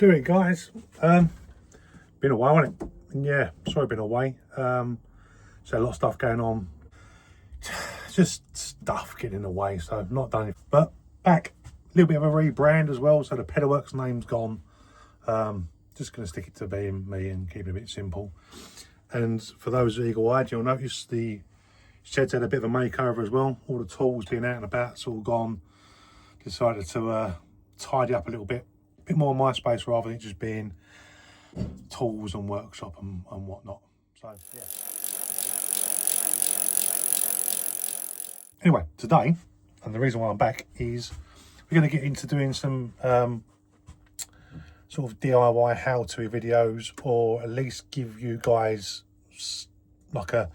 doing, guys? Been a while, hasn't it? And yeah, sorry, been away. So a lot of stuff going on, just stuff getting in the way, so I've not done it. But back, a little bit of a rebrand as well. So the Pedalworks name's gone. Just going to stick it to being me and keep it a bit simple. And for those eagle-eyed, you'll notice the shed's had a bit of a makeover as well. All the tools being out and about, it's all gone. Decided to tidy up a little bit more of my space rather than just being tools and workshop and whatnot. So yeah. Anyway, today, and the reason why I'm back is we're going to get into doing some sort of DIY how-to videos, or at least give you guys like a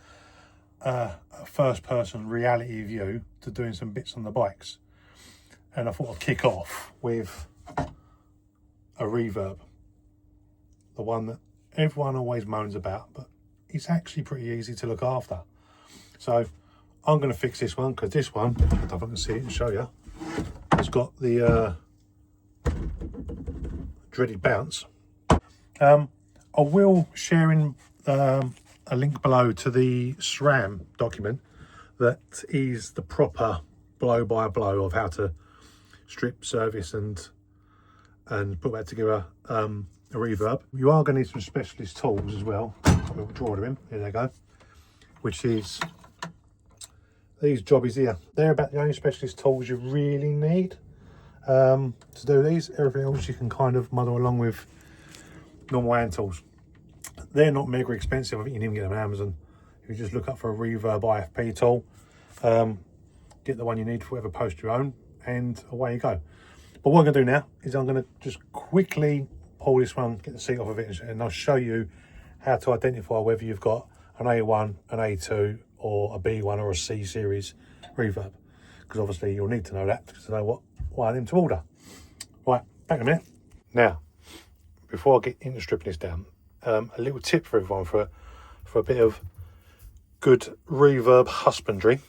first-person reality view to doing some bits on the bikes. And I thought I'd kick off with a reverb, the one that everyone always moans about, but it's actually pretty easy to look after. So I'm going to fix this one, because this one, if I can see it and show you, has got the dreaded bounce. I will share in a link below to the SRAM document that is the proper blow by blow of how to strip, service and put that together a reverb. You are going to need some specialist tools as well. We'll draw them in. Here they go. Which is these jobbies here. They're about the only specialist tools you really need to do these. Everything else you can kind of muddle along with normal hand tools. They're not mega expensive. I think you can even get them on Amazon. If you just look up for a reverb IFP tool, get the one you need for whatever post you own, and away you go. But what I'm going to do now is I'm going to just quickly pull this one, get the seat off of it, and I'll show you how to identify whether you've got an A1, an A2, or a B1 or a C series reverb. Because obviously you'll need to know that to know what one to order. Right, back in a minute. Now, before I get into stripping this down, a little tip for everyone for a bit of good reverb husbandry,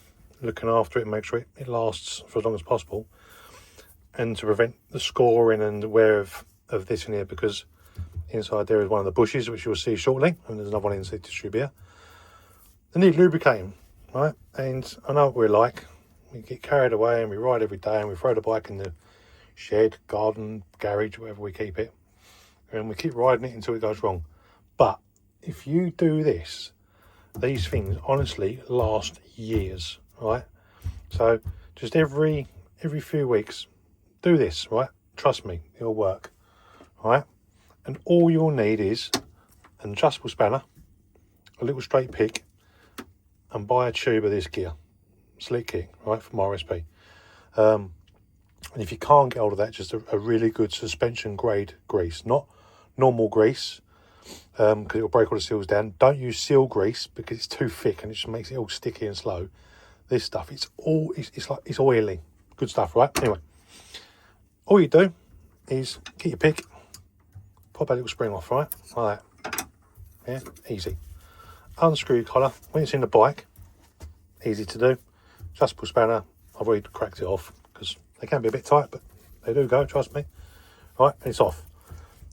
looking after it and make sure it lasts for as long as possible, and to prevent the scoring and wear of this in here, because inside there is one of the bushes, which you'll see shortly, and there's another one inside the tube here. They need lubricating, right? And I know what we're like. We get carried away and we ride every day and we throw the bike in the shed, garden, garage, wherever we keep it, and we keep riding it until it goes wrong. But if you do this, these things honestly last years, right? So just every few weeks, do this, right? Trust me, it'll work, right? And all you'll need is an adjustable spanner, a little straight pick, and buy a tube of this gear, Slick Kick, right, from RSP. And if you can't get hold of that, just a really good suspension grade grease, not normal grease, because it'll break all the seals down. Don't use seal grease because it's too thick and it just makes it all sticky and slow. This stuff, it's oily, good stuff, right? Anyway, all you do is get your pick, pop that little spring off, right, like that. Yeah, easy. Unscrew your collar when it's in the bike, easy to do. Adjustable spanner, I've already cracked it off because they can be a bit tight, but they do go, trust me. Right, and it's off.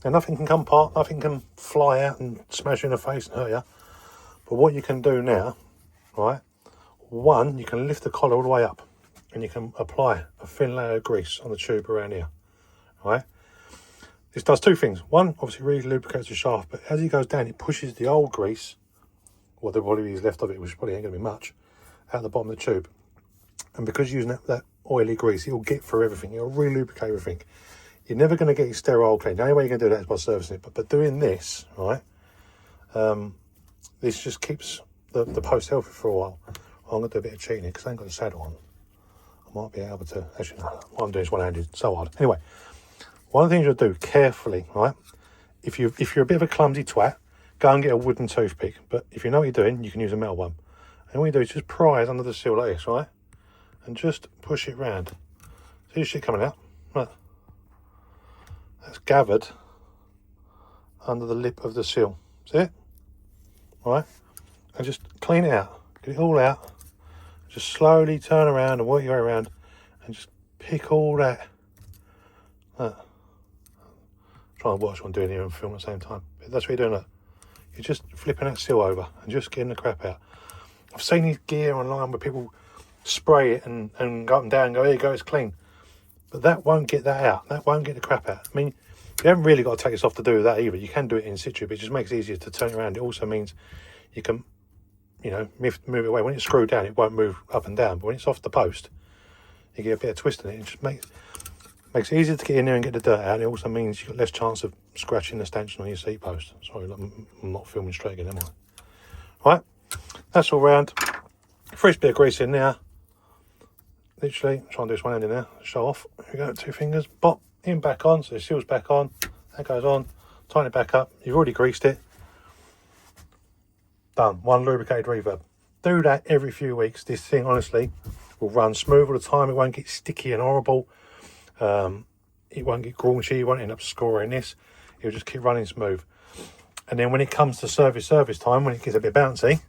Now nothing can come apart, nothing can fly out and smash you in the face and hurt you. But what you can do now, right, one, you can lift the collar all the way up and you can apply a thin layer of grease on the tube around here, right? This does two things. One, obviously really lubricates the shaft, but as it goes down, it pushes the old grease, what there probably is left of it, which probably ain't going to be much, out the bottom of the tube. And because you're using that oily grease, it'll get through everything. It'll re-lubricate everything. You're never going to get your sterile clean. The only way you can do that is by servicing it. But doing this, right, this just keeps the post healthy for a while. I'm going to do a bit of cheating here because I ain't got a saddle on. I might be able to, actually no, what I'm doing is one-handed, so hard. Anyway, one of the things you'll do carefully, right, if you're a bit of a clumsy twat, go and get a wooden toothpick. But if you know what you're doing, you can use a metal one. And what you do is just pry it under the seal like this, right? And just push it round. See the shit coming out? Right. That's gathered under the lip of the seal. See it? Right? And just clean it out. Get it all out. Just slowly turn around and work your way around and just pick all that trying to watch what I'm doing here and film at the same time. But that's what you're doing. Look. You're just flipping that seal over and just getting the crap out. I've seen this gear online where people spray it and go up and down and go, here you go, it's clean. But that won't get that out. That won't get the crap out. I mean, you haven't really got to take this off to do that either. You can do it in situ, but it just makes it easier to turn it around. It also means you can, you know, move it away. When it's screwed down, it won't move up and down. But when it's off the post, you get a bit of twist in it. It just makes it easier to get in there and get the dirt out. It also means you've got less chance of scratching the stanchion on your seat post. Sorry, I'm not filming straight again, am I? Right, that's all round. Fresh bit of grease in there. Literally, try and do this one hand in there. Show off. Here we go, 2 fingers. Pop, in back on, so the seal's back on. That goes on. Tighten it back up. You've already greased it. Done. 1 lubricated reverb. Do that every few weeks. This thing, honestly, will run smooth all the time. It won't get sticky and horrible. It won't get graunchy. You won't end up scoring this. It'll just keep running smooth. And then when it comes to service time, when it gets a bit bouncy,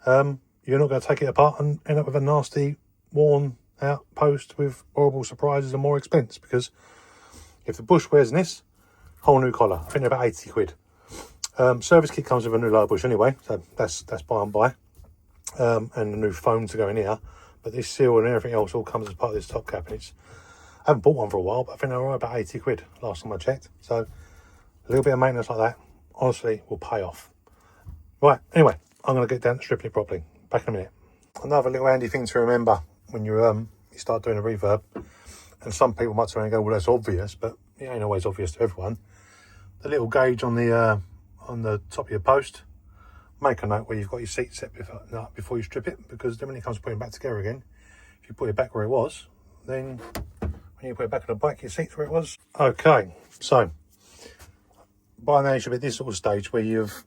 you're not going to take it apart and end up with a nasty, worn out post with horrible surprises and more expense. Because if the bush wears this, whole new collar. I think they're about 80 quid. Service kit comes with a new lower bush anyway, so that's by and by. And a new foam to go in here. But this seal and everything else all comes as part of this top cap. And I haven't bought one for a while, but I think they were about 80 quid last time I checked. So a little bit of maintenance like that, honestly, will pay off. Right, anyway, I'm going to get down to stripping it properly. Back in a minute. Another little handy thing to remember when you start doing a reverb, and some people might turn around and go, well, that's obvious, but it ain't always obvious to everyone. The little gauge on the top of your post, make a note where you've got your seat set before you strip it, because then when it comes to putting it back together again, if you put it back where it was, then when you put it back on the bike, your seat's where it was. Okay, so by now you should be at this sort of stage where you've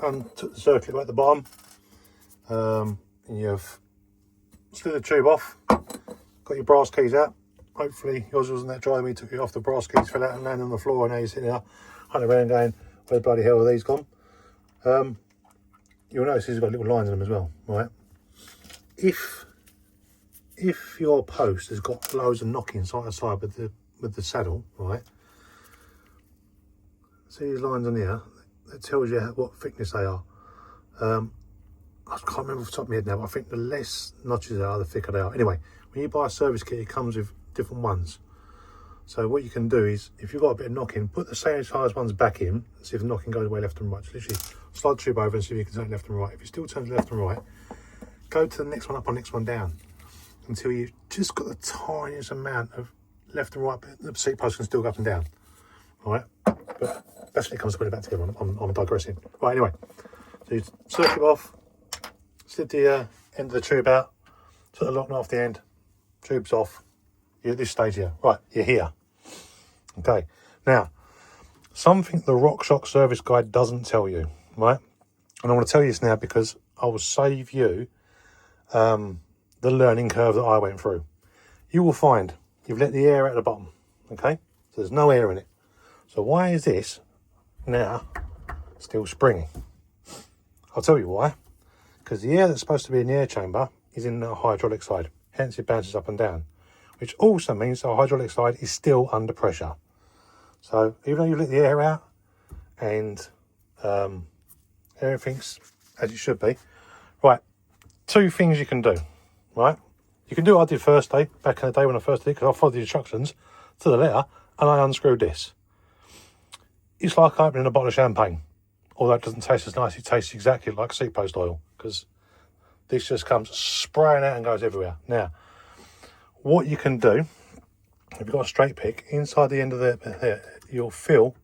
untook the circuit right at the bottom, and you've slid the tube off, got your brass keys out. Hopefully yours wasn't that dry when you took it off. The brass keys fell out and landed on the floor, and now you're sitting there hunting around going, where the bloody hell are these gone? You'll notice these have got little lines in them as well, right? If your post has got loads of knocking side to side with the saddle, right? See these lines on here? That tells you what thickness they are. I can't remember off the top of my head now, but I think the less notches there are, the thicker they are. Anyway, when you buy a service kit, it comes with different ones. So what you can do is, if you've got a bit of knocking, put the same size ones back in and see if the knocking goes away left and right. So literally slide the tube over and see if you can turn it left and right. If it still turns left and right, go to the next one up or next one down until you've just got the tiniest amount of left and right, but the seat post can still go up and down. All right, but that's when it comes to putting it back together. I'm digressing. Right, anyway, so you circuit off, slid the end of the tube out, took the lock off the end, tube's off. You're at this stage here. Right, you're here. Okay, now, something the Rockshox service guide doesn't tell you, right? And I want to tell you this now because I will save you the learning curve that I went through. You will find you've let the air at the bottom, okay? So there's no air in it. So why is this now still springy? I'll tell you why. Because the air that's supposed to be in the air chamber is in the hydraulic side. Hence it bounces up and down. Which also means the hydraulic side is still under pressure. So even though you let the air out and everything's as it should be, right, 2 things you can do, right? You can do what I did first day, back in the day when I first did it, because I followed the instructions to the letter, and I unscrewed this. It's like opening a bottle of champagne, although it doesn't taste as nice. It tastes exactly like seat post oil, because this just comes spraying out and goes everywhere. Now, what you can do, if you've got a straight pick, inside the end of the you'll feel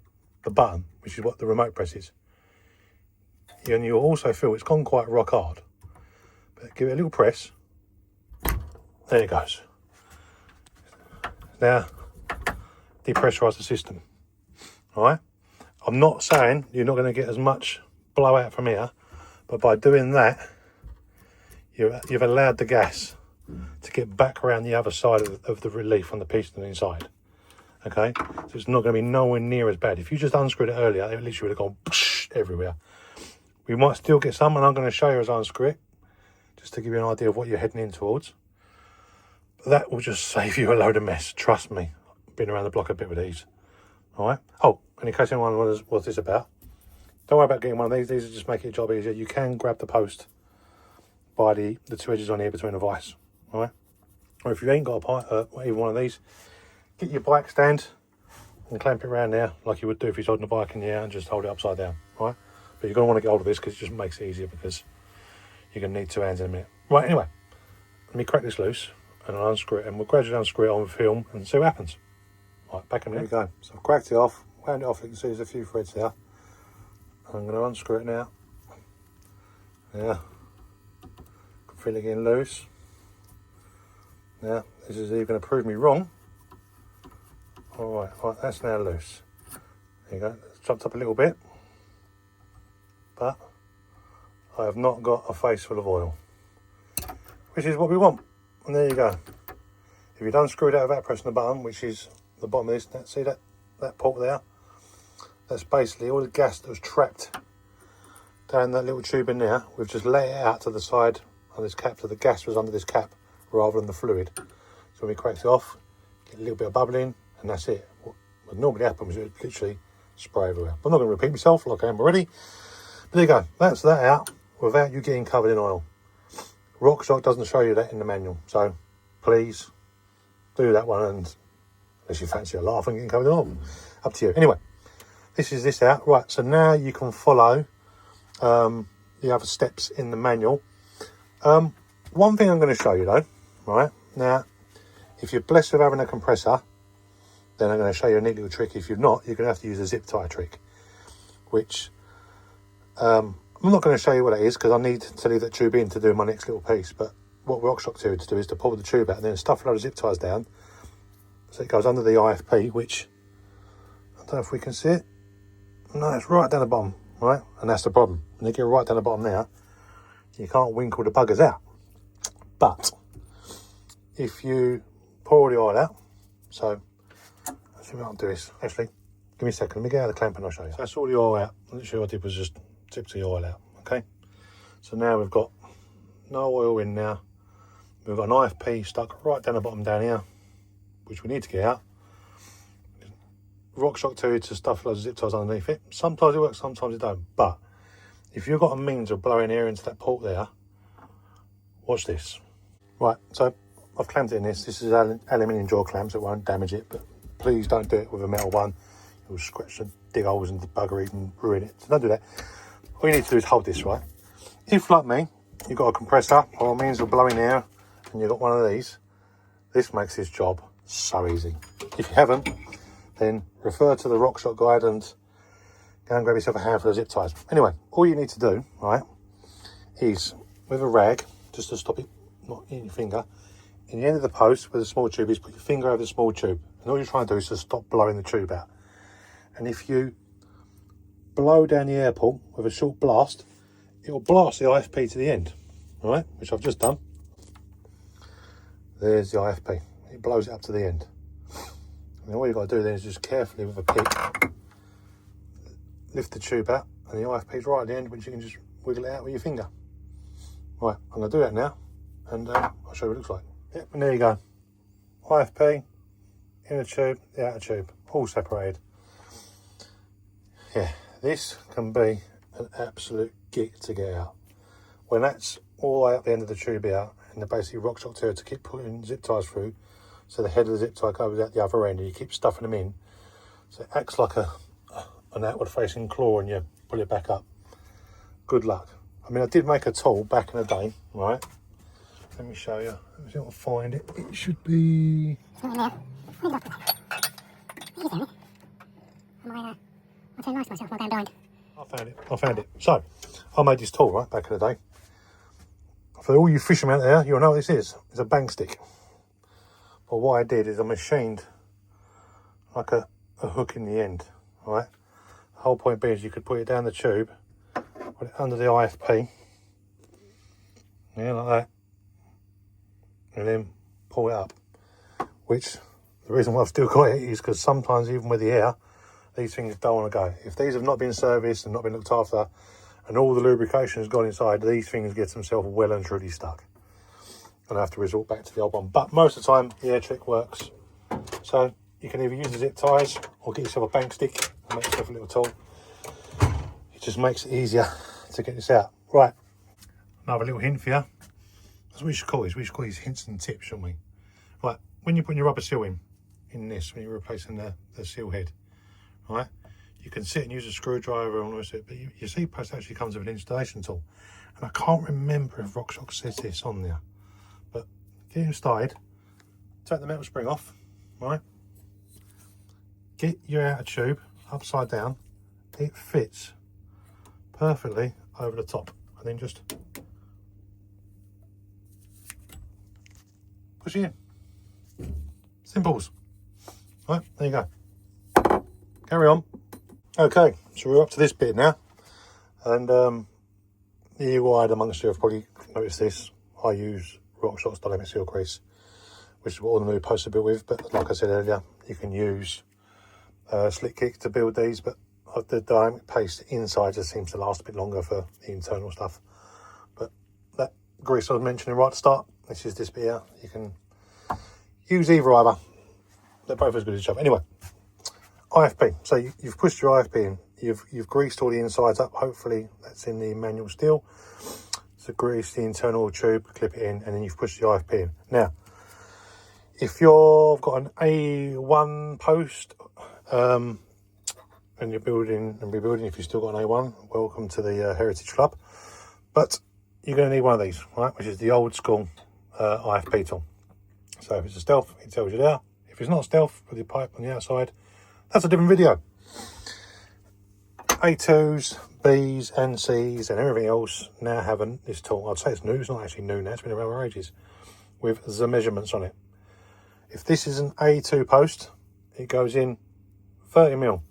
the button, which is what the remote presses. And you'll also feel it's gone quite rock hard. But give it a little press. There it goes. Now, depressurise the system. All right? I'm not saying you're not going to get as much blowout from here, but by doing that, you've allowed the gas to get back around the other side of the relief on the piston inside. Okay, so it's not going to be nowhere near as bad. If you just unscrewed it earlier, it literally would have gone everywhere. We might still get some, and I'm going to show you as I unscrew it, just to give you an idea of what you're heading in towards. But that will just save you a load of mess. Trust me, I've been around the block a bit with these. All right. Oh, and in case anyone wonders what's this about, don't worry about getting one of these. These will just make your job easier. You can grab the post by the two edges on here between the vice. All right. Or if you ain't got even one of these, get your bike stand and clamp it around there like you would do if you're holding a bike in the air, and just hold it upside down. All right. But you're going to want to get hold of this because it just makes it easier, because you're going to need two hands in a minute. Right. Anyway, let me crack this loose and I'll unscrew it, and we'll gradually unscrew it on film and see what happens. Right, back in a minute. There we go. So I've cracked it off, wound it off. You can see there's a few threads there. I'm going to unscrew it now. Yeah. Can feel it getting loose. Now, this is either going to prove me wrong. Alright, right, that's now loose. There you go. It's chopped up a little bit. But I have not got a face full of oil, which is what we want. And there you go. If you've unscrewed out without pressing the button, which is the bottom of this, see that port there? That's basically all the gas that was trapped down that little tube in there. We've just let it out to the side on this cap, so the gas was under this cap rather than the fluid. So when we cracked it off, get a little bit of bubbling, and that's it. What normally happens is it literally spray everywhere. I'm not going to repeat myself like I am already. But there you go. That's that out without you getting covered in oil. Rockshox doesn't show you that in the manual, so please do that one, and unless you fancy a laugh and getting covered in oil, up to you. Anyway, this is this out. Right, so now you can follow the other steps in the manual. One thing I'm going to show you though, right, now, if you're blessed with having a compressor, then I'm going to show you a neat little trick. If you're not, you're going to have to use a zip tie trick, which I'm not going to show you what it is because I need to leave that tube in to do my next little piece. But what Rockshox to do is to pull the tube out and then stuff a load of zip ties down so it goes under the IFP, which I don't know if we can see it. No, it's right down the bottom, right? And that's the problem. When you get right down the bottom now, you can't winkle the buggers out. But if you pour the oil out, so let's see what I'll do is, actually, give me a second, let me get out of the clamp and I'll show you. So that's all the oil out. Literally what I did was just tip the oil out, okay? So now we've got no oil in now. We've got an IFP stuck right down the bottom down here, which we need to get out. Rockshox to stuff loads of zip ties underneath it. Sometimes it works, sometimes it don't. But if you've got a means of blowing air into that port there, watch this. Right, so I've clamped it in this. This is aluminium jaw clamps, it won't damage it, but please don't do it with a metal one. You'll scratch and dig holes into the buggery and ruin it. So don't do that. All you need to do is hold this, right? If, like me, you've got a compressor or a means of blowing air and you've got one of these, this makes this job so easy. If you haven't, then refer to the Rockshox guide and go and grab yourself a handful of zip ties. Anyway, all you need to do, right, is with a rag, just to stop it not in your finger, in the end of the post where the small tube is, put your finger over the small tube. And all you're trying to do is to stop blowing the tube out. And if you blow down the air port with a short blast, it will blast the IFP to the end, all right, which I've just done. There's the IFP. It blows it up to the end. And all you've got to do then is just carefully with a pick, lift the tube out, and the IFP's right at the end, which you can just wiggle it out with your finger. Right, I'm going to do that now, and I'll show you what it looks like. Yep, and there you go. IFP, inner tube, the outer tube, all separated. Yeah, this can be an absolute gig to get out. When that's all the way up the end of the tube out, and the basically Rockshox to keep pulling zip ties through, so the head of the zip tie goes out the other end, and you keep stuffing them in, so it acts like an outward facing claw, and you pull it back up. Good luck. I mean, I did make a tool back in the day, right? Let me show you. Let me see if I can find it. It should be... I'll tell lies to myself, I'm going blind. I found it. So, I made this tool, right, back in the day. For all you fishermen out there, you'll know what this is. It's a bang stick. But what I did is I machined like a hook in the end, right? The whole point being is you could put it down the tube, put it under the IFP, yeah, like that, and then pull it up. Which, the reason why I've still got it is because sometimes even with the air, these things don't want to go. If these have not been serviced and not been looked after, and all the lubrication has gone inside, these things get themselves well and truly stuck. And I have to resort back to the old one. But most of the time, the air trick works. So you can either use the zip ties or get yourself a bank stick and make yourself a little tool. It just makes it easier to get this out. Right, another little hint for you. That's what we should call this. We should call these hints and tips, shouldn't we? Right, when you're putting your rubber seal in this, when you're replacing the seal head, right, you can sit and use a screwdriver and all this, but your seat post actually comes with an installation tool. And I can't remember if Rockshox says this on there, but get him started, take the metal spring off, right, get your outer tube upside down, it fits perfectly over the top, and then just push it in. Simples. Right, there you go. Carry on. Okay, so we're up to this bit now, and the wide amongst you have probably noticed this. I use Rockshox dynamic seal grease, which is what all the new posts are built with, but like I said earlier, you can use slick kick to build these, but the dynamic paste inside just seems to last a bit longer for the internal stuff. But that grease I was mentioning right at the start, this is this bit here. You can use either. They're both as good as each other. Anyway, IFP. So you've pushed your IFP in. You've greased all the insides up. Hopefully that's in the manual still. So grease the internal tube, clip it in, and then you've pushed the IFP in. Now, if you've got an A1 post, and you're building and rebuilding, if you've still got an A1, welcome to the Heritage Club. But you're going to need one of these, right, which is the old school IFP tool. So if it's a stealth, it tells you there. If it's not stealth with your pipe on the outside, that's a different video. A2s, Bs and Cs and everything else now have this tool. I'd say it's new, it's not actually new now, it's been around for ages, with the measurements on it. If this is an A2 post, it goes in 30mm.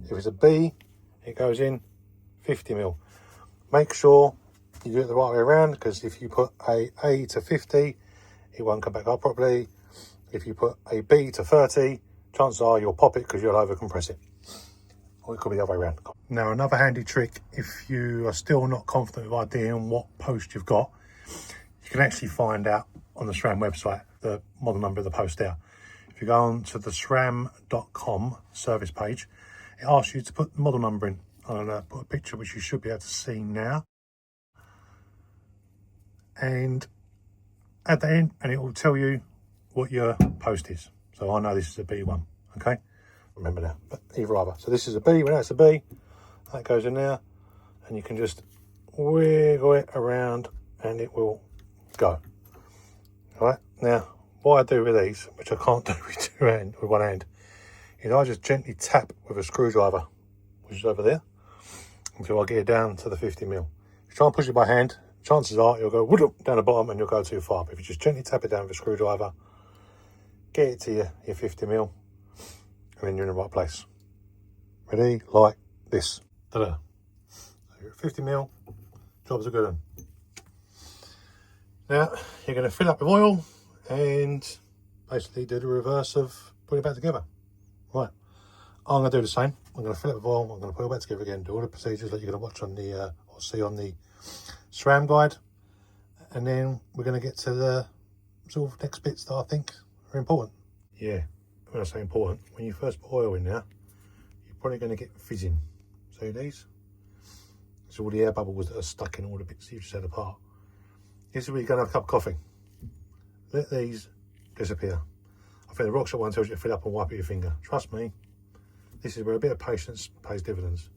If it's a B, it goes in 50mm. Make sure you do it the right way around, because if you put A to 50, it won't come back up properly. If you put a B to 30, chances are you'll pop it because you'll over compress it. Or it could be the other way around. Now, another handy trick, if you are still not confident with idea on what post you've got, you can actually find out on the SRAM website the model number of the post there. If you go on to the SRAM.com service page, it asks you to put the model number in. I'm going to put a picture which you should be able to see now. And add that in, and it will tell you what your post is. So I know this is a B1, okay? Remember now, but either other. So this is a B, when that's a B, that goes in there, and you can just wiggle it around and it will go. All right, now what I do with these, which I can't do with one hand, is I just gently tap with a screwdriver, which is over there, until I get it down to the 50mm. If you try and push it by hand, chances are you'll go down the bottom and you'll go too far. But if you just gently tap it down with a screwdriver, get it to your 50mm, and then you're in the right place. Ready? Like this. Ta-da. So you're at 50mm, job's a good one. Now, you're going to fill up with oil and basically do the reverse of putting it back together. Right. I'm going to do the same. I'm going to fill it with oil, I'm going to put it back together again, do all the procedures that you're going to watch on the, or see on the SRAM guide. And then we're going to get to the sort of next bits that I think are important. Yeah, when I say important, when you first put oil in there, you're probably going to get fizzing. See these? It's all the air bubbles that are stuck in all the bits you just had apart. This is where you're going to have a cup of coffee. Let these disappear. I think the Rockshox one tells you to fill up and wipe at your finger. Trust me, this is where a bit of patience pays dividends.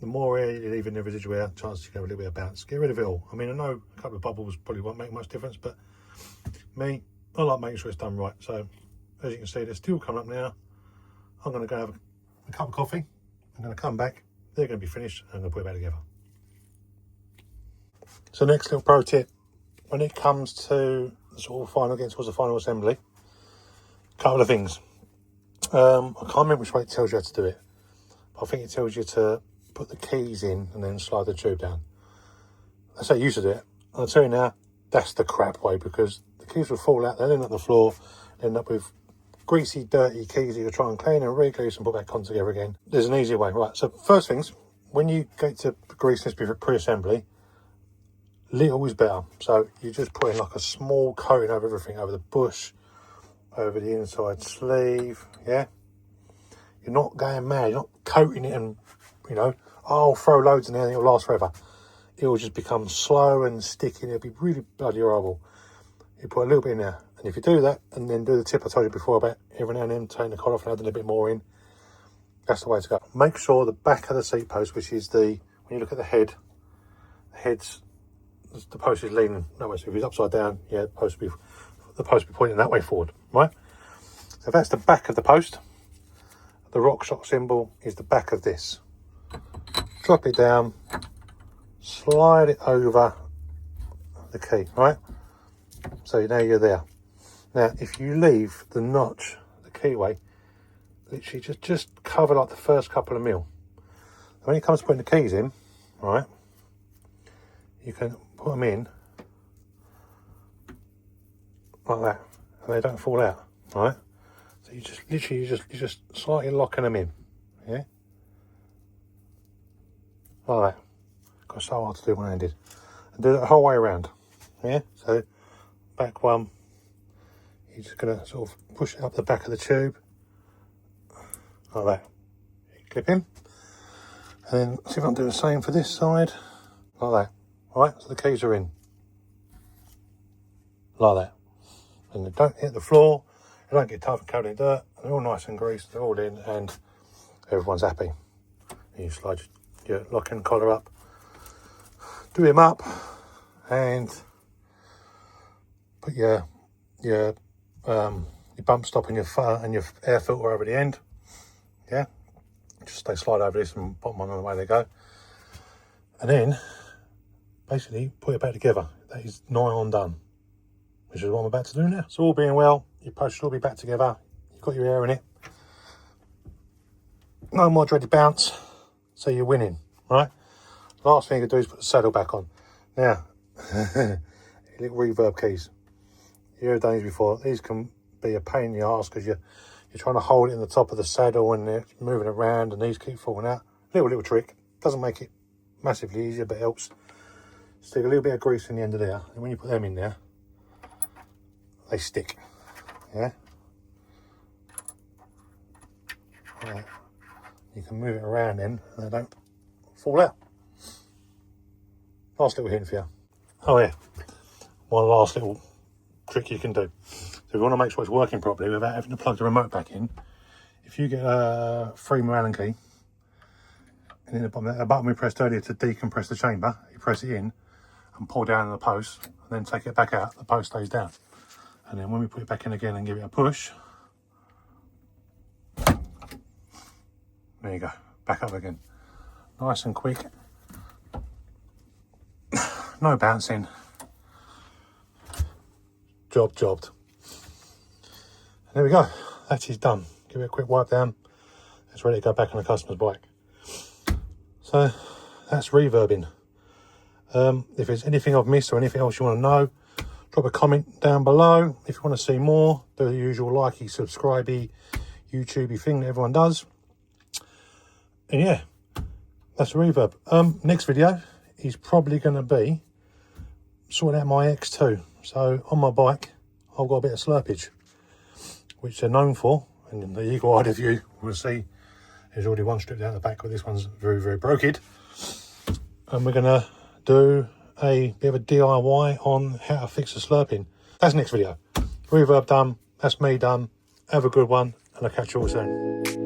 The more air you leave in the residual air, chances you can have a little bit of bounce. Get rid of it all. I mean, I know a couple of bubbles probably won't make much difference, but me, I like making sure it's done right. So, as you can see, they're still coming up now. I'm going to go have a cup of coffee. I'm going to come back. They're going to be finished, and I'm going to put it back together. So, next little pro tip. When it comes to the sort of final, getting towards the final assembly, a couple of things. I can't remember which way it tells you how to do it. But I think it tells you to put the keys in and then slide the tube down. That's how you used to do it. I'll tell you now, that's the crap way, because the keys will fall out, they'll end up on the floor, end up with greasy, dirty keys that you'll try and clean and re-grease and put back on together again. There's an easier way. Right, so first things, when you get to grease this pre-assembly, little is better. So you just put in like a small coating over everything, over the bush, over the inside sleeve, yeah. You're not going mad, you're not coating it and, you know, oh, I'll throw loads in there and it'll last forever. It will just become slow and sticky and it'll be really bloody horrible. You put a little bit in there, and if you do that and then do the tip I told you before about every now and then taking the collar off and adding a bit more in, that's the way to go. Make sure the back of the seat post, which is when you look at the post is leaning that way, so if it's upside down, yeah, the post will be pointing that way forward, right? So that's the back of the post. The Rockshox symbol is the back of this. Drop it down, slide it over the key, right? So now you're there. Now, if you leave the notch, the keyway, literally just cover like the first couple of mil. And when it comes to putting the keys in, right, you can put them in like that, and they don't fall out, right? So you just literally you're just slightly locking them in, yeah, like that. Got so hard to do one-handed, and do it the whole way around, yeah. So back one, you're just gonna sort of push it up the back of the tube like that. You clip in, and then see if I can do the same for this side, like that. All right, so the keys are in like that, and they don't hit the floor. They don't get tough and covered in dirt. They're all nice and greased. They're all in, and everyone's happy. And you slide your lock-in collar up, do him up, and put your bump stop and your air filter over the end. Yeah, just they slide over this and put them on and away they go. And then basically put it back together. That is nigh on done, which is what I'm about to do now. So all being well, your post should all be back together. You've got your air in it. No more dreaded bounce. So you're winning, right? Last thing you can do is put the saddle back on. Now, little reverb keys. You've done these before. These can be a pain in the arse because you're trying to hold it in the top of the saddle and it's moving around and these keep falling out. Little trick. Doesn't make it massively easier, but it helps. Stick a little bit of grease in the end of there, and when you put them in there, they stick. Yeah. Right. You can move it around then, and they don't fall out. Last little hint for you. Oh yeah, one last little trick you can do. So if you want to make sure it's working properly without having to plug the remote back in, if you get a 3mm Allen key, and then the button we pressed earlier to decompress the chamber, you press it in and pull down on the post, and then take it back out, the post stays down. And then when we put it back in again and give it a push, there you go, back up again. Nice and quick. No bouncing. Jobbed. And there we go, that is done. Give it a quick wipe down. It's ready to go back on the customer's bike. So that's reverbing. If there's anything I've missed or anything else you want to know, drop a comment down below. If you want to see more, do the usual likey, subscribey, YouTubey thing that everyone does. And yeah, that's reverb. Next video is probably going to be sorting out my X2. So on my bike, I've got a bit of slurpage, which they're known for. And the eagle-eyed of you will see there's already one stripped out the back, but this one's very, very broken. And we're going to do a bit of a DIY on how to fix the slurping. That's next video. Reverb done. That's me done. Have a good one, and I'll catch you all soon.